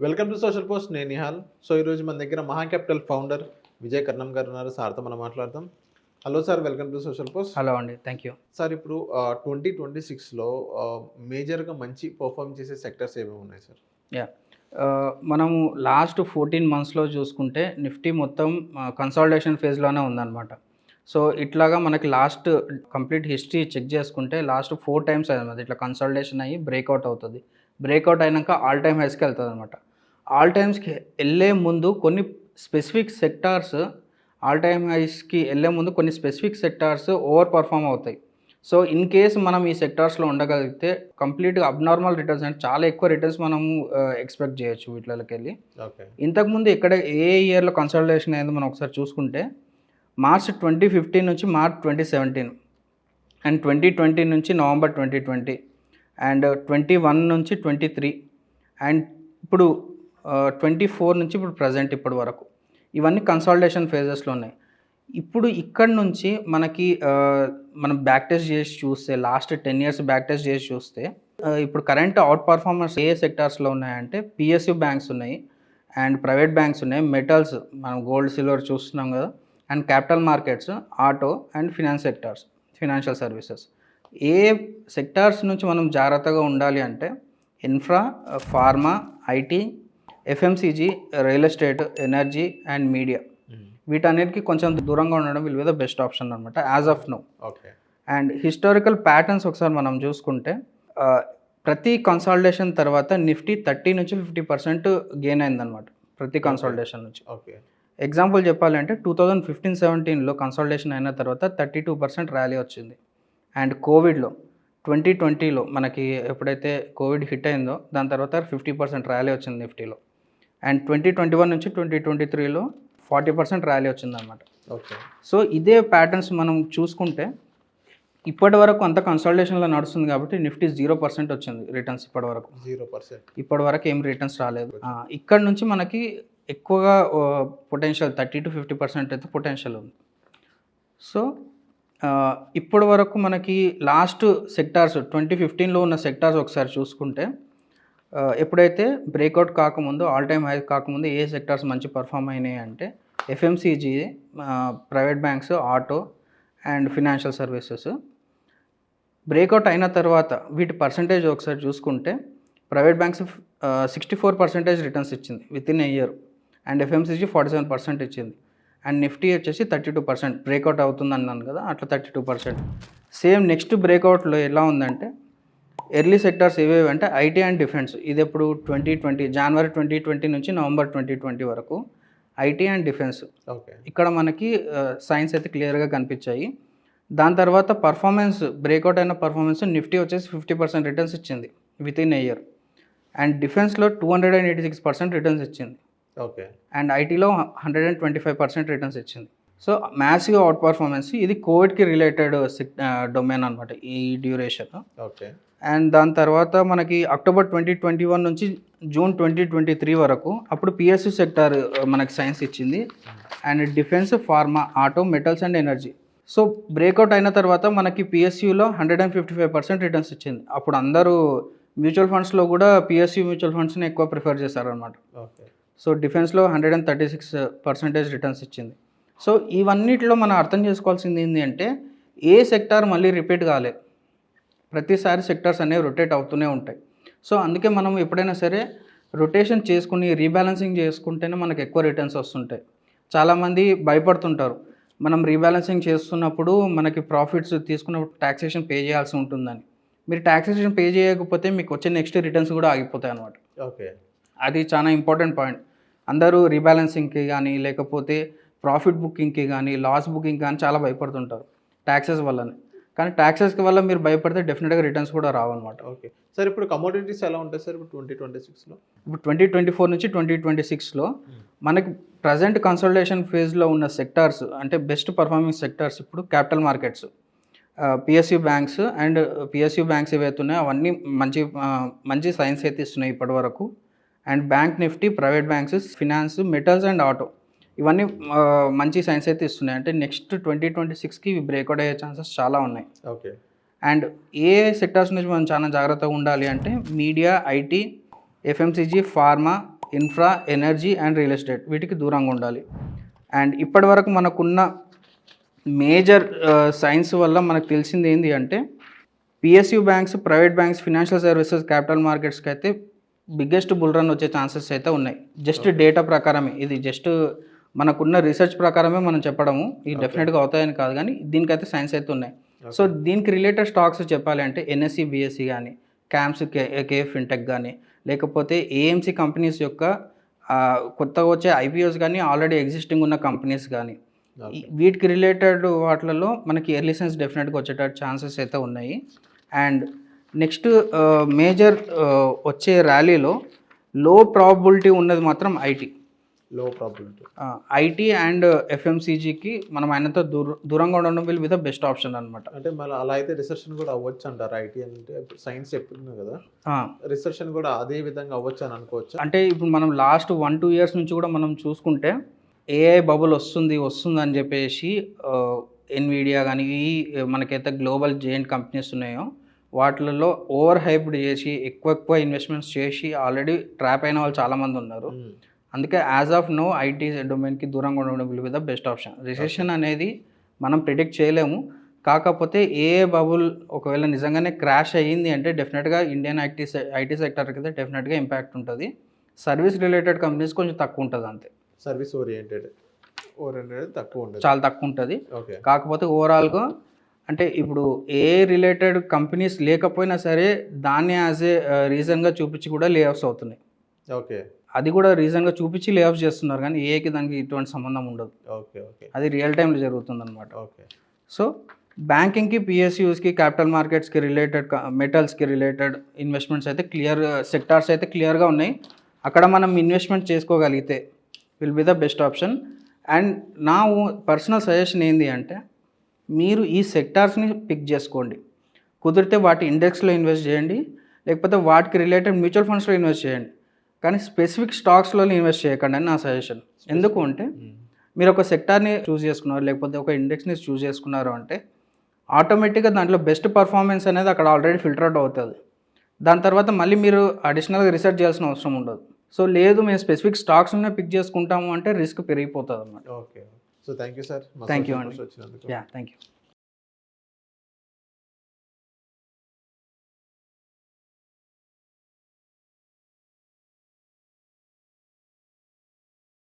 Welcome to social post. నేను Nihal. So ఈరోజు మన దగ్గర మహా క్యాపిటల్ ఫౌండర్ విజయ్ కర్ణం గారు ఉన్నారు. సార్తో మనం మాట్లాడదాం. Hello sir, welcome to social post. Hello అండి, థ్యాంక్ యూ. సార్, ఇప్పుడు 2026లో మేజర్గా మంచి పర్ఫార్మ్ చేసే సెక్టర్స్ ఏమేమి ఉన్నాయి సార్? యా మనము లాస్ట్ 14 మంత్స్లో చూసుకుంటే నిఫ్టీ మొత్తం కన్సాలిడేషన్ ఫేజ్లోనే ఉందన్నమాట. సో ఇట్లాగా మనకి లాస్ట్ కంప్లీట్ హిస్టరీ చెక్ చేసుకుంటే లాస్ట్ 4 టైమ్స్ అన్నమాట ఇట్లా కన్సాలిడేషన్ అయ్యి బ్రేక్అవుట్ అవుతుంది. బ్రేక్అవుట్ అయినాక ఆల్ టైమ్ హైస్కి వెళ్తుంది అనమాట. ఆల్ టైమ్స్కి వెళ్ళే ముందు కొన్ని స్పెసిఫిక్ సెక్టార్స్ ఆల్ టైమ్ హైస్కి వెళ్ళే ముందు కొన్ని స్పెసిఫిక్ సెక్టార్స్ ఓవర్ పర్ఫామ్ అవుతాయి. సో ఇన్ కేస్ మనం ఈ సెక్టార్స్లో ఉండగలిగితే కంప్లీట్గా అబ్నార్మల్ రిటర్న్స్ అంటే చాలా ఎక్కువ రిటర్న్స్ మనము ఎక్స్పెక్ట్ చేయొచ్చు వీటిలోకి వెళ్ళి. ఇంతకుముందు ఎక్కడ ఏ ఇయర్లో కన్సల్టేషన్ అయిందో మనం ఒకసారి చూసుకుంటే మార్చ్ 2015 నుంచి మార్చ్ 2017 అండ్ 2020 నుంచి నవంబర్ 2020 అండ్ 21 నుంచి 23 అండ్ ఇప్పుడు 24 నుంచి ఇప్పుడు ప్రజెంట్ ఇప్పటి వరకు ఇవన్నీ కన్సాలిడేషన్ ఫేజెస్లో ఉన్నాయి. ఇప్పుడు ఇక్కడ నుంచి మనకి మనం బ్యాక్ టెస్ట్ చేసి చూస్తే లాస్ట్ 10 years బ్యాక్ టెస్ట్ చేసి చూస్తే ఇప్పుడు కరెంట్ అవుట్ పర్ఫార్మర్స్ ఏ సెక్టార్స్లో ఉన్నాయంటే పిఎస్యూ బ్యాంక్స్ ఉన్నాయి అండ్ ప్రైవేట్ బ్యాంక్స్ ఉన్నాయి, మెటల్స్ మనం గోల్డ్ సిల్వర్ చూస్తున్నాం కదా, and capital markets, auto and finance sectors, financial services. ఏ సెక్టార్స్ నుంచి మనం జాగ్రత్తగా ఉండాలి అంటే infra, pharma, IT, FMCG, real estate, energy and media. వీటన్నిటికీ కొంచెం దూరంగా ఉండడం will be the best option అనమాట as of now. Okay. And historical patterns ఒకసారి మనం చూసుకుంటే ప్రతి కన్సాలిడేషన్ తర్వాత నిఫ్టీ 30 నుంచి 50% గెయిన్ అయిందనమాట ప్రతి కన్సాలిడేషన్ నుంచి. ఓకే. ఎగ్జాంపుల్ చెప్పాలంటే 2015-17లో కన్సాలిడేషన్ అయిన తర్వాత 32% ర్యాలీ వచ్చింది. అండ్ కోవిడ్లో 2020లో మనకి ఎప్పుడైతే కోవిడ్ హిట్ అయిందో దాని తర్వాత 50% ర్యాలీ వచ్చింది నిఫ్టీలో. అండ్ 2021 నుంచి 2023లో 40% ర్యాలీ వచ్చిందన్నమాట. ఓకే. సో ఇదే ప్యాటర్న్స్ మనం చూసుకుంటే ఇప్పటి వరకు అంత కన్సాలిడేషన్లో నడుస్తుంది కాబట్టి నిఫ్టీ 0% వచ్చింది రిటర్న్స్ ఇప్పటి వరకు. 0%. ఇప్పటి వరకు ఏం రిటర్న్స్ రాలేదు. ఇక్కడ నుంచి మనకి ఎక్కువగా పొటెన్షియల్ 30 to 50% అయితే పొటెన్షియల్ ఉంది. సో ఇప్పటి వరకు మనకి లాస్ట్ సెక్టార్స్ 2015లో ఉన్న సెక్టార్స్ ఒకసారి చూసుకుంటే ఎప్పుడైతే బ్రేక్అవుట్ కాకముందు ఆల్ టైమ్ హై కాకముందు ఏ సెక్టార్స్ మంచి పర్ఫామ్ అయినాయి అంటే FMCG, private banks, auto and financial services. Breakout అయిన తర్వాత వీటి పర్సంటేజ్ ఒకసారి చూసుకుంటే ప్రైవేట్ బ్యాంక్స్ 64% రిటర్న్స్ ఇచ్చింది within a year and FMCG 47% ఇచ్చింది అండ్ నిఫ్టీ వచ్చేసి 32%. బ్రేక్అవుట్ అవుతుంది అన్నాను కదా, అట్లా 32%. సేమ్ నెక్స్ట్ బ్రేక్అవుట్లో ఎలా ఉందంటే ఎర్లీ సెక్టార్స్ ఏవేవి అంటే ఐటీ అండ్ డిఫెన్స్. ఇది ఎప్పుడు జనవరి 2020 నుంచి నవంబర్ 2020 వరకు ఐటీ అండ్ డిఫెన్స్. ఓకే. ఇక్కడ మనకి సైన్స్ అయితే క్లియర్గా కనిపించాయి. దాని తర్వాత పర్ఫార్మెన్స్ బ్రేక్అవుట్ అయిన పర్ఫార్మెన్స్ నిఫ్టీ వచ్చేసి 50% రిటర్న్స్ ఇచ్చింది within a year and డిఫెన్స్లో 286% రిటర్న్స్ ఇచ్చింది. ఓకే. అండ్ ఐటీలో 125% రిటర్న్స్ ఇచ్చింది. So massive out performance. ఇది కోవిడ్కి రిలేటెడ్ డొమైన్ అనమాట ఈ డ్యూరేషన్. ఓకే. అండ్ దాని తర్వాత మనకి అక్టోబర్ 2021 నుంచి జూన్ 2023 వరకు అప్పుడు పిఎస్యూ సెక్టార్ మనకి సైన్స్ ఇచ్చింది and defence, pharma, auto, metals and energy. So breakout అయిన తర్వాత మనకి పిఎస్యూలో 155% రిటర్న్స్ ఇచ్చింది. అప్పుడు అందరూ మ్యూచువల్ ఫండ్స్లో కూడా పిఎస్యూ మ్యూచువల్ ఫండ్స్ని ఎక్కువ ప్రిఫర్ చేశారనమాట. ఓకే. సో డిఫెన్స్లో 136% రిటర్న్స్ ఇచ్చింది. సో ఇవన్నిటిలో మనం అర్థం చేసుకోవాల్సింది ఏంటి అంటే ఏ సెక్టార్ మళ్ళీ రిపీట్ కాలేదు. ప్రతిసారి సెక్టార్స్ అనేవి రొటేట్ అవుతూనే ఉంటాయి. సో అందుకే మనం ఎప్పుడైనా సరే రొటేషన్ చేసుకుని రీబ్యాలెన్సింగ్ చేసుకుంటేనే మనకు ఎక్కువ రిటర్న్స్ వస్తుంటాయి. చాలామంది భయపడుతుంటారు మనం రీబ్యాలెన్సింగ్ చేస్తున్నప్పుడు మనకి ప్రాఫిట్స్ తీసుకున్నప్పుడు ట్యాక్సేషన్ పే చేయాల్సి ఉంటుందని. మీరు ట్యాక్సేషన్ పే చేయకపోతే మీకు వచ్చే నెక్స్ట్ రిటర్న్స్ కూడా ఆగిపోతాయి అన్నమాట. ఓకే. అది చాలా ఇంపార్టెంట్ పాయింట్. అందరూ రీబ్యాలెన్సింగ్కి కానీ లేకపోతే ప్రాఫిట్ బుకింగ్కి కానీ లాస్ బుకింగ్ కానీ చాలా భయపడుతుంటారు ట్యాక్సెస్ వల్లనే. కానీ ట్యాక్సెస్కి వల్ల మీరు భయపడితే డెఫినెట్గా రిటర్న్స్ కూడా రావన్నమాట. Okay sir. ఇప్పుడు కమోడిటీస్ ఎలా ఉంటాయి సార్ ఇప్పుడు 2026లో? ఇప్పుడు 2024 నుంచి 2026లో మనకి ప్రజెంట్ కన్సల్టేషన్ ఫేజ్లో ఉన్న సెక్టార్స్ అంటే బెస్ట్ పర్ఫార్మింగ్ సెక్టార్స్ ఇప్పుడు capital markets, PSU banks and PSU banks ఏవైతే ఉన్నాయో అవన్నీ మంచి సైన్స్ అయితే ఇస్తున్నాయి ఇప్పటి వరకు. And bank Nifty, private banks, finance, metals and auto ఇవన్నీ మంచి సైన్స్ అయితే ఇస్తున్నాయి. అంటే నెక్స్ట్ 2026కి బ్రేక్అవుట్ అయ్యే ఛాన్సెస్ చాలా ఉన్నాయి. ఓకే. అండ్ ఏ సెక్టార్స్ నుంచి మనం చాలా జాగ్రత్తగా ఉండాలి అంటే media, IT, FMCG, pharma, infra, energy and real estate వీటికి దూరంగా ఉండాలి. అండ్ ఇప్పటి వరకు మనకున్న మేజర్ సైన్స్ వల్ల మనకు తెలిసింది ఏంటి అంటే PSU banks, private banks, financial services, capital మార్కెట్స్కి అయితే బిగ్గెస్ట్ బుల్ రన్ వచ్చే ఛాన్సెస్ అయితే ఉన్నాయి. జస్ట్ డేటా ప్రకారమే, ఇది జస్ట్ మనకున్న రీసెర్చ్ ప్రకారమే మనం చెప్పడము, ఇది డెఫినెట్గా అవుతాయని కాదు, కానీ దీనికైతే సైన్స్ అయితే ఉన్నాయి. సో దీనికి రిలేటెడ్ స్టాక్స్ చెప్పాలి అంటే ఎన్ఎస్సి, బిఎస్సి కానీ, క్యామ్స్, కేఎఫ్ ఫిన్టెక్ కానీ, లేకపోతే ఏఎంసీ కంపెనీస్ యొక్క కొత్తగా వచ్చే ఐపీఓస్ కానీ, ఆల్రెడీ ఎగ్జిస్టింగ్ ఉన్న కంపెనీస్ కానీ, వీటికి రిలేటెడ్ వాటిలలో మనకి ఎర్లీ సైన్స్ డెఫినెట్గా వచ్చేటట్టు ఛాన్సెస్ అయితే ఉన్నాయి. అండ్ నెక్స్ట్ మేజర్ వచ్చే ర్యాలీలో లో ప్రాబిలిటీ ఉన్నది మాత్రం ఐటీ. లో ప్రాబిలిటీ ఐటీ అండ్ ఎఫ్ఎంసీజీకి మనం ఆయనతో దూరంగా ఉండడం will be the best option అనమాట. అంటే మళ్ళీ అలా అయితే రిసెర్షన్ కూడా అవ్వచ్చు అంటారు. ఐటీ అంటే సైన్స్ చెప్తున్నావు కదా, రిసెర్షన్ కూడా అదే విధంగా అవ్వచ్చు అని అనుకోవచ్చు. అంటే ఇప్పుడు మనం లాస్ట్ 1-2 ఇయర్స్ నుంచి కూడా మనం చూసుకుంటే ఏఐ బబుల్ వస్తుంది అని చెప్పేసి ఎన్విడియా కానీ ఈ మనకైతే గ్లోబల్ జెయింట్ కంపెనీస్ ఉన్నాయో వాటిలలో ఓవర్ హైప్డ్ చేసి ఎక్కువ ఇన్వెస్ట్మెంట్స్ చేసి ఆల్రెడీ ట్రాప్ అయిన వాళ్ళు చాలామంది ఉన్నారు. అందుకే యాజ్ ఆఫ్ నో ఐటీ డొమైన్కి దూరంగా ఉండడం will be the best option. Recession అనేది మనం ప్రిడిక్ట్ చేయలేము, కాకపోతే ఏఏ బబుల్ ఒకవేళ నిజంగానే క్రాష్ అయ్యింది అంటే డెఫినెట్గా ఇండియన్ ఐటీ సెక్టర్కి అయితే డెఫినెట్గా ఇంపాక్ట్ ఉంటుంది. సర్వీస్ రిలేటెడ్ కంపెనీస్ కొంచెం తక్కువ ఉంటుంది, అంతే. సర్వీస్ ఓరియంటెడ్ తక్కువ ఉంటుంది, చాలా తక్కువ ఉంటుంది. కాకపోతే ఓవరాల్గా అంటే ఇప్పుడు ఏ రిలేటెడ్ కంపెనీస్ లేకపోయినా సరే దాన్ని యాజ్ ఏ రీజన్గా చూపించి కూడా లే ఆఫ్స్ అవుతున్నాయి. ఓకే, అది కూడా రీజన్గా చూపించి లే ఆఫ్స్ చేస్తున్నారు, కానీ ఏకి దానికి ఇటువంటి సంబంధం ఉండదు. ఓకే ఓకే, అది రియల్ టైంలో జరుగుతుంది అనమాట. ఓకే. సో బ్యాంకింగ్కి, పిఎస్యూస్కి, క్యాపిటల్ మార్కెట్స్కి రిలేటెడ్, మెటల్స్కి రిలేటెడ్ ఇన్వెస్ట్మెంట్స్ అయితే సెక్టార్స్ అయితే క్లియర్గా ఉన్నాయి. అక్కడ మనం ఇన్వెస్ట్మెంట్ చేసుకోగలిగితే will be the best option. And నా పర్సనల్ సజెషన్ ఏంటి అంటే మీరు ఈ సెక్టార్స్ని పిక్ చేసుకోండి, కుదిరితే వాటి ఇండెక్స్లో ఇన్వెస్ట్ చేయండి, లేకపోతే వాటికి రిలేటెడ్ మ్యూచువల్ ఫండ్స్లో ఇన్వెస్ట్ చేయండి, కానీ స్పెసిఫిక్ స్టాక్స్లో ఇన్వెస్ట్ చేయకండి అని నా సజెషన్. ఎందుకు అంటే మీరు ఒక సెక్టార్ని చూస్ చేసుకున్నారు, లేకపోతే ఒక ఇండెక్స్ని చూస్ చేసుకున్నారు అంటే ఆటోమేటిక్గా దాంట్లో బెస్ట్ పర్ఫార్మెన్స్ అనేది అక్కడ ఆల్రెడీ ఫిల్టర్ అవుట్ అవుతుంది. దాని తర్వాత మళ్ళీ మీరు అడిషనల్గా రీసెర్చ్ చేయాల్సిన అవసరం ఉండదు. సో లేదు మేము స్పెసిఫిక్ స్టాక్స్నే పిక్ చేసుకుంటాము అంటే రిస్క్ పెరిగిపోతుంది అన్నమాట. Okay, so thank you sir. Thank you అండి. Thank you.